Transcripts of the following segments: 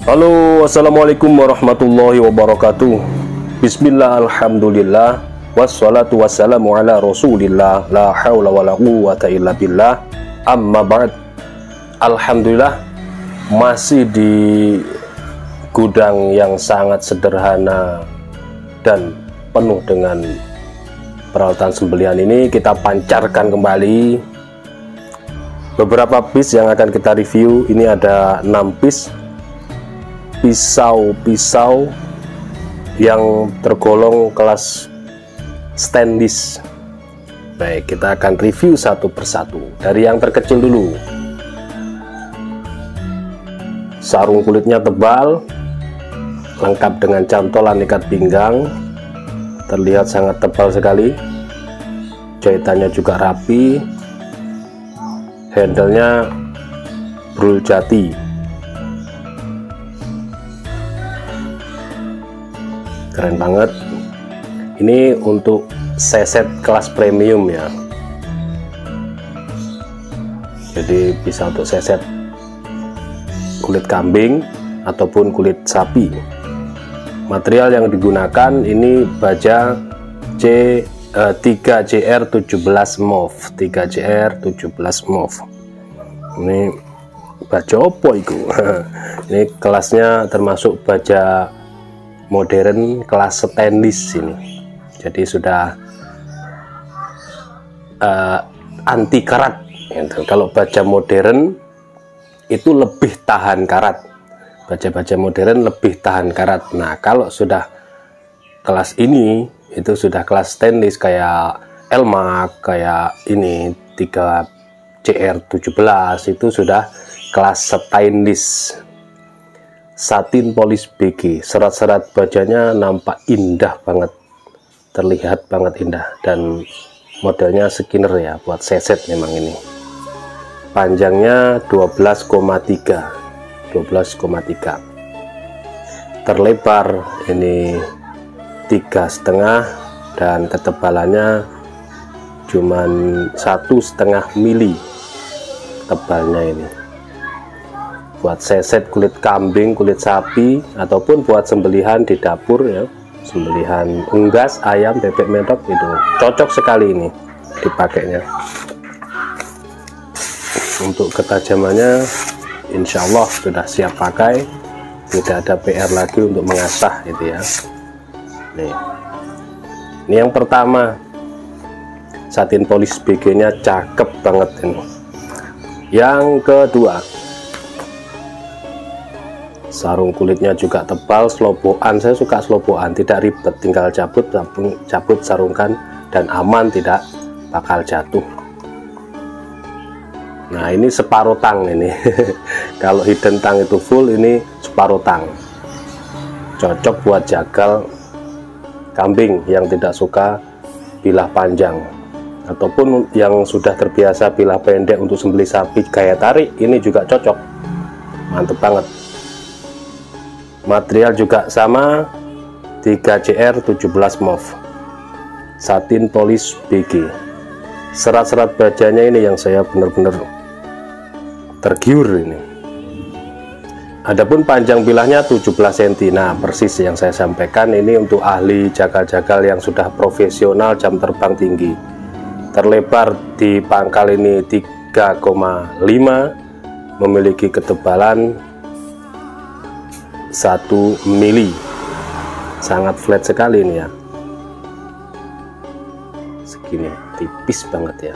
Halo, assalamualaikum warahmatullahi wabarakatuh. Bismillah, alhamdulillah, wassalatu wassalamu ala rasulillah, la hawla wa la quwwata illa billah, amma ba'd. Alhamdulillah, masih di gudang yang sangat sederhana dan penuh dengan peralatan sembelihan ini. Kita pancarkan kembali beberapa piece yang akan kita review. Ini ada 6 piece pisau yang tergolong kelas stainless. Baik, kita akan review satu persatu. Dari yang terkecil dulu. Sarung kulitnya tebal, lengkap dengan cantolan ikat pinggang, terlihat sangat tebal sekali. Jahitannya juga rapi, handle-nya brul jati. Keren banget. Ini untuk seset kelas premium ya, jadi bisa untuk seset kulit kambing ataupun kulit sapi. Material yang digunakan ini baja 3JR17 mauve. 3JR17 mauve. Ini baja opo itu? Ini kelasnya termasuk baja modern kelas stainless ini. Jadi sudah anti karat gitu. Kalau baja modern itu lebih tahan karat. Baja-baja modern lebih tahan karat. Nah, kalau sudah kelas ini itu sudah kelas stainless kayak Elmax, kayak ini 3JR17 itu sudah kelas stainless. Satin polis BG, serat-serat bajanya nampak indah banget, terlihat banget indah, dan modelnya skinner ya, buat seset memang ini. Panjangnya 12,3, terlebar ini 3,5, dan ketebalannya cuman 1,5 mili tebalnya ini. Buat seset kulit kambing, kulit sapi, ataupun buat sembelihan di dapur ya, sembelihan unggas, ayam, bebek medok, itu cocok sekali ini dipakainya. Untuk ketajamannya insya Allah sudah siap pakai, tidak ada PR lagi untuk mengasah gitu ya. Nih, ini yang pertama, satin polis BG nya cakep banget ini. Yang kedua, sarung kulitnya juga tebal, slobokan. Saya suka slobokan, tidak ribet, tinggal cabut sarungkan dan aman, tidak bakal jatuh. Nah, ini separuh tang ini. Kalau hidden tang itu full, ini separuh tang. Cocok buat jagal kambing yang tidak suka bilah panjang, ataupun yang sudah terbiasa bilah pendek untuk sembelih sapi gaya tarik, ini juga cocok. Mantep banget. Material juga sama, 3JR17 mauve, satin polis BG. Serat-serat bajanya ini yang saya benar-benar tergiur ini. Adapun panjang bilahnya 17 cm. Nah, persis yang saya sampaikan, ini untuk ahli jagal-jagal yang sudah profesional, jam terbang tinggi. Terlebar di pangkal ini 3,5, memiliki ketebalan 1 mili, sangat flat sekali ini ya, segini tipis banget ya,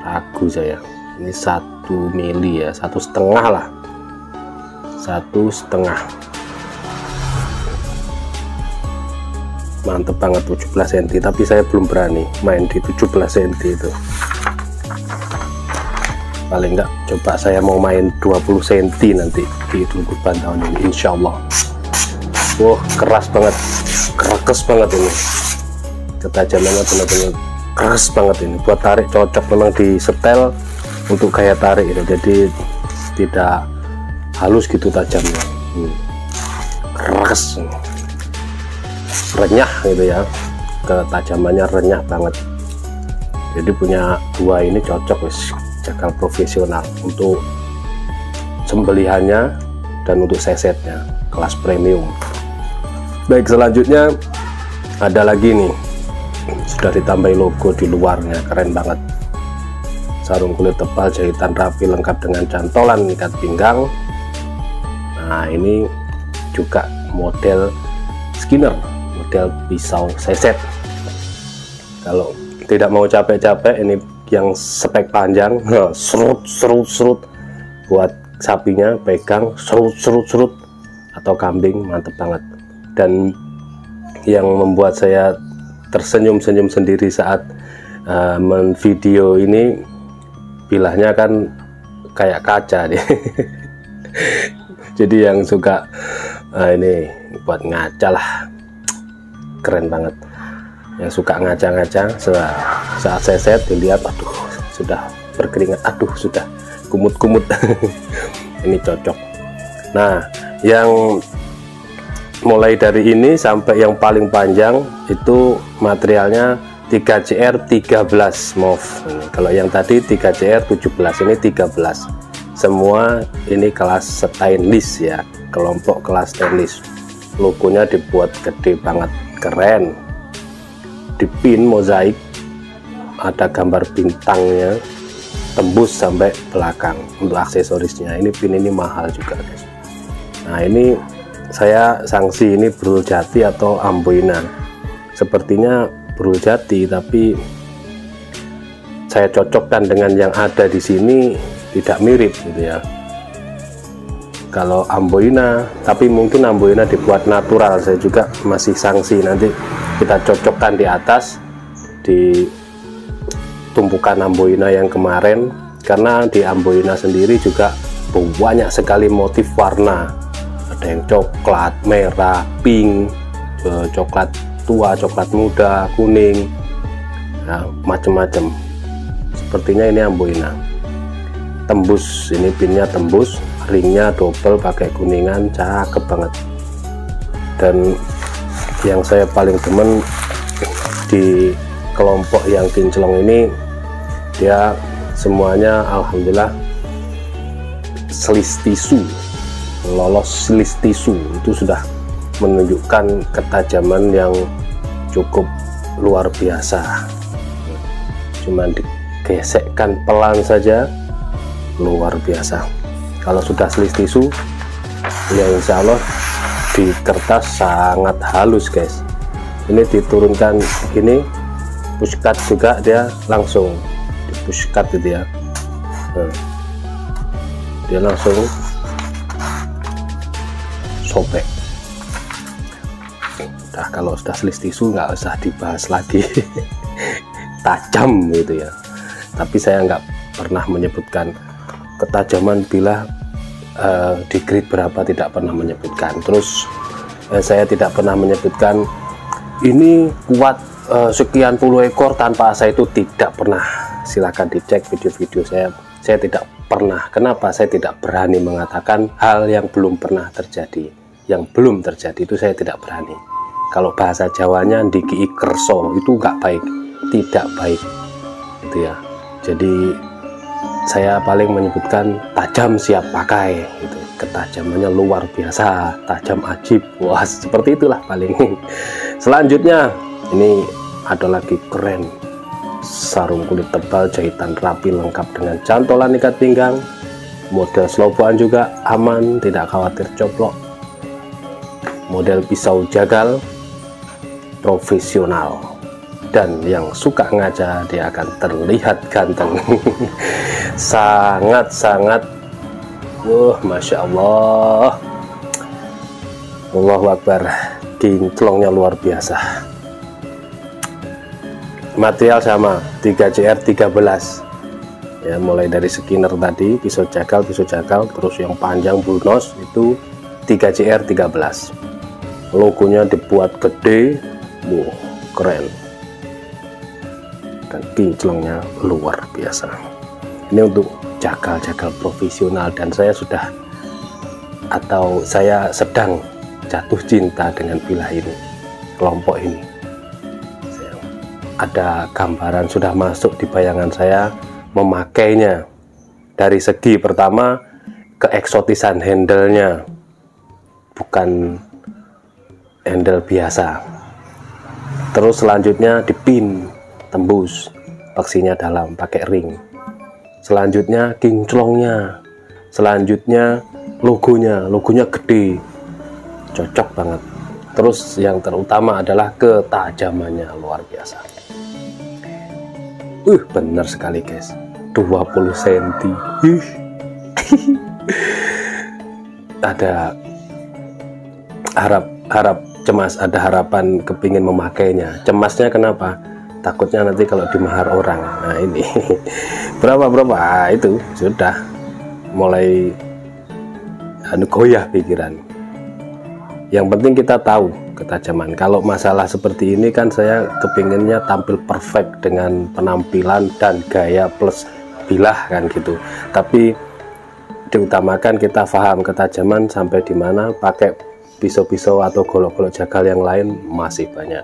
ragu saya. Ini 1 mili ya, 1,5 lah, 1,5. Mantep banget, 17 cm, tapi saya belum berani main di 17 cm itu. Paling enggak coba saya mau main 20 cm nanti di kurban tahun ini, insya Allah. Wah, keras banget, kerekes banget ini, ketajamannya benar-benar keras banget ini. Buat tarik cocok, memang di setel untuk gaya tarik itu, jadi tidak halus gitu tajamnya. Keras, renyah gitu ya, ketajamannya renyah banget. Jadi punya dua ini cocok wis, jagal profesional untuk sembelihannya dan untuk sesetnya kelas premium. Baik, selanjutnya ada lagi nih, sudah ditambahi logo di luarnya, keren banget. Sarung kulit tebal jahitan rapi lengkap dengan cantolan ikat pinggang. Nah, ini juga model Skinner, model pisau seset. Kalau tidak mau capek-capek, ini yang spek panjang, serut buat sapinya pegang, serut atau kambing, mantep banget. Dan yang membuat saya tersenyum-senyum sendiri saat menvideo ini, bilahnya kan kayak kaca nih. Jadi yang suka ini buat ngaca lah, keren banget. Yang suka ngaca-ngaca saat seset dilihat, aduh sudah berkeringat, aduh sudah kumut-kumut. Ini cocok. Nah, yang mulai dari ini sampai yang paling panjang itu materialnya 3CR 13 MOV. Kalau yang tadi 3CR 17, ini 13. Semua ini kelas stainless ya, kelompok kelas stainless. Logonya dibuat gede banget, keren. Dipin mozaik, ada gambar bintangnya tembus sampai belakang untuk aksesorisnya. Ini pin ini mahal juga guys. Nah, ini saya sanksi ini brul jati atau amboina. Sepertinya brul jati, tapi saya cocokkan dengan yang ada di sini, tidak mirip gitu ya. Kalau amboina, tapi mungkin amboina dibuat natural, saya juga masih sanksi. Nanti kita cocokkan di atas di tumpukan amboina yang kemarin, karena di amboina sendiri juga banyak sekali motif warna. Ada yang coklat, merah, pink, coklat tua, coklat muda, kuning, nah, macam-macam. Sepertinya ini amboina tembus, ini pinnya tembus, ringnya double pakai kuningan, cakep banget. Dan yang saya paling demen di kelompok yang kinclong ini, dia semuanya alhamdulillah slis tisu, lolos slis tisu. Itu sudah menunjukkan ketajaman yang cukup luar biasa. Cuman digesekkan pelan saja, luar biasa. Kalau sudah slis tisu ya insya Allah di kertas sangat halus guys. Ini diturunkan ini push cut juga, dia langsung di push cut gitu ya. Nah, dia langsung sobek. Nah, kalau sudah slis tisu nggak usah dibahas lagi. Tajam gitu ya. Tapi saya nggak pernah menyebutkan ketajaman bilah di grade berapa, tidak pernah menyebutkan. Terus saya tidak pernah menyebutkan ini kuat sekian puluh ekor tanpa asa, itu tidak pernah. Silahkan dicek video-video saya tidak pernah. Kenapa? Saya tidak berani mengatakan hal yang belum pernah terjadi. Yang belum terjadi itu saya tidak berani. Kalau bahasa Jawanya ndiki kerso, itu nggak baik, tidak baik gitu ya. Jadi saya paling menyebutkan tajam siap pakai gitu. Ketajamannya luar biasa, tajam ajib. Wah, seperti itulah paling. Selanjutnya ini ada lagi keren, sarung kulit tebal jahitan rapi lengkap dengan cantolan ikat pinggang, model selobokan juga aman, tidak khawatir coplok. Model pisau jagal profesional, dan yang suka ngaca dia akan terlihat ganteng. Sangat-sangat Masya Allah, Allahu Akbar, kinclongnya luar biasa. Material sama 3CR 13 ya, mulai dari Skinner tadi, pisau jagal, terus yang panjang bullnose itu 3CR 13. Logonya dibuat gede, wow, keren, dan kinclongnya luar biasa. Ini untuk jagal-jagal profesional, dan saya sudah atau saya sedang jatuh cinta dengan bilah ini, kelompok ini. Ada gambaran sudah masuk di bayangan saya memakainya. Dari segi pertama keeksotisan handle-nya, bukan handle biasa. Terus selanjutnya dipin, tembus, paksinya dalam pakai ring. Selanjutnya kinclongnya, selanjutnya logonya gede, cocok banget. Terus yang terutama adalah ketajamannya luar biasa. Bener sekali guys, 20 cm. Ada harap cemas, ada harapan kepingin memakainya. Cemasnya kenapa? Takutnya nanti kalau dimahar orang. Nah ini berapa itu sudah mulai goyah pikiran. Yang penting kita tahu ketajaman. Kalau masalah seperti ini kan saya kepinginnya tampil perfect dengan penampilan dan gaya plus bilah kan gitu. Tapi diutamakan kita paham ketajaman sampai di mana. Pakai pisau-pisau atau golok-golok jagal yang lain masih banyak.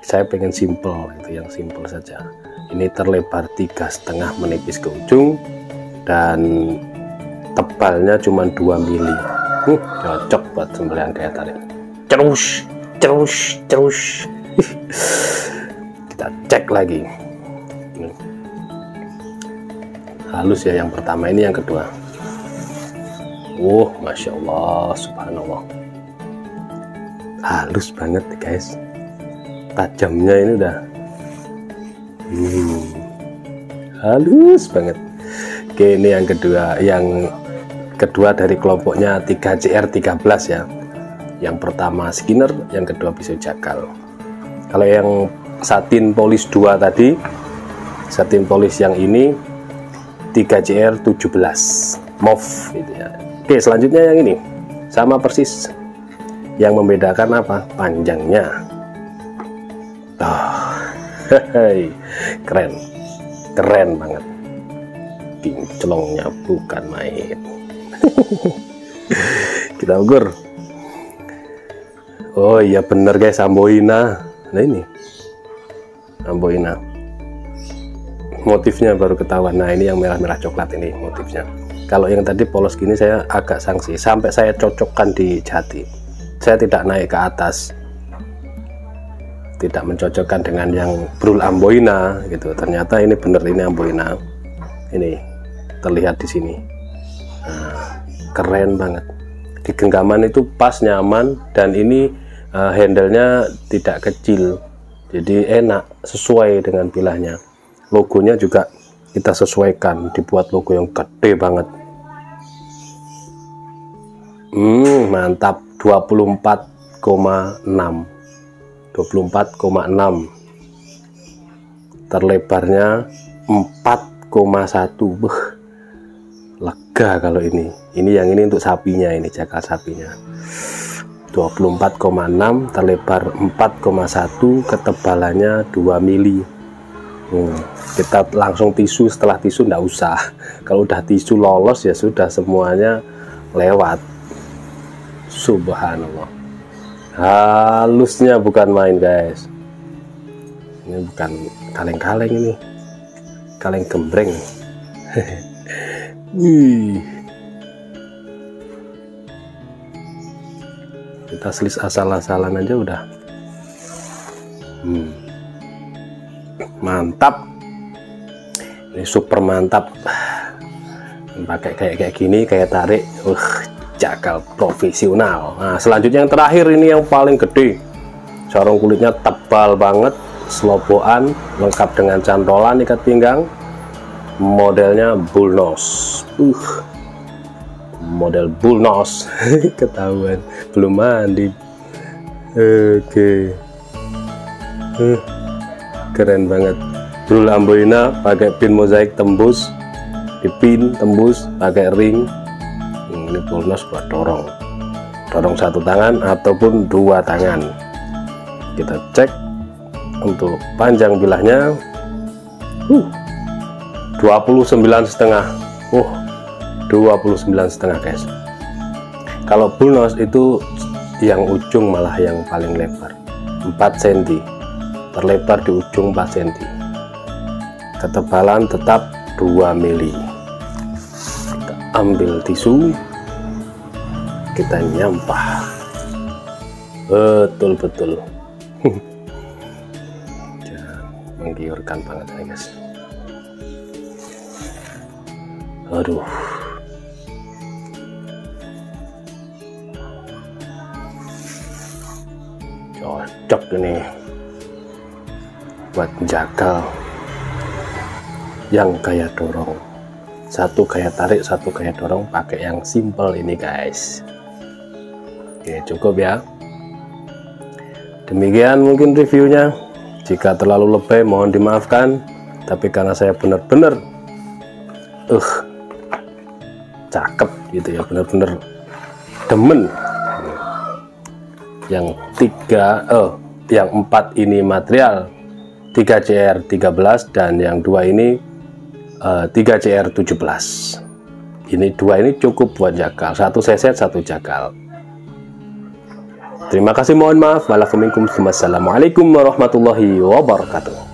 Saya pengen simple, itu yang simple saja. Ini terlebar 3,5 menipis ke ujung dan tebalnya cuma 2 mili. Cocok buat sembelihan kayak tarik. Terus kita cek lagi. Halus ya yang pertama, ini yang kedua. Masya Allah, subhanallah, halus banget guys. Tajamnya ini udah halus banget. Oke, ini yang kedua dari kelompoknya 3JR13 ya. Yang pertama skinner, yang kedua pisau jagal. Kalau yang satin polish 2 tadi, satin polish yang ini 3JR17 mauve gitu ya. Oke, selanjutnya yang ini sama persis. Yang membedakan apa? Panjangnya. Keren banget. Kinclongnya bukan main. Kita ukur. Oh iya bener guys, Amboina. Nah ini Amboina. Motifnya baru ketahuan. Nah ini yang merah-merah coklat ini motifnya. Kalau yang tadi polos gini saya agak sanksi. Sampai saya cocokkan di jati. Saya tidak naik ke atas, tidak mencocokkan dengan yang brul Amboina gitu. Ternyata ini bener, ini Amboina. Ini terlihat di sini. Nah, keren banget. Di genggaman itu pas, nyaman, dan ini handle-nya tidak kecil, jadi enak, sesuai dengan bilahnya. Logonya juga kita sesuaikan, dibuat logo yang gede banget. Mantap. 24,6 terlebarnya 4,1. Lega kalau ini yang ini untuk sapinya, ini jagal sapinya. 24,6 terlebar 4,1, ketebalannya 2 mili. Kita langsung tisu, setelah tisu nggak usah. Kalau udah tisu lolos ya sudah, semuanya lewat. Subhanallah, halusnya bukan main guys. Ini bukan kaleng-kaleng, ini kaleng gembreng. Kita selis asal-asalan aja udah mantap. Ini super mantap. Pakai kayak gini, kayak tarik, jagal profesional. Nah selanjutnya yang terakhir, ini yang paling gede. Sarung kulitnya tebal banget, selobokan, lengkap dengan cantolan ikat pinggang. Modelnya bullnose. Model bullnose. Ketahuan belum mandi. Oke. Keren banget. Brul Amboina pakai pin mozaik tembus, dipin tembus pakai ring. Ini bullnose buat dorong satu tangan ataupun 2 tangan. Kita cek untuk panjang bilahnya 29,5. 29,5 guys. Kalau bullnose itu yang ujung malah yang paling lebar, 4 cm, terlebar di ujung 4 cm. Ketebalan tetap 2 mili. Kita ambil tisu, kita nyampah. Betul-betul. Menggiurkan banget ya guys. Aduh. Cocok ini buat jagal yang kayak dorong. Satu kayak tarik, satu kayak dorong, pakai yang simple ini guys. Oke, cukup ya. Demikian mungkin reviewnya. Jika terlalu lebay mohon dimaafkan, tapi karena saya benar-benar cakep gitu ya, benar-benar demen. Yang 4 ini material 3CR13 dan yang 2 ini 3CR17. Ini 2 ini cukup buat jagal, 1 seset 1 jagal. Terima kasih, mohon maaf. Wassalamualaikum warahmatullahi wabarakatuh.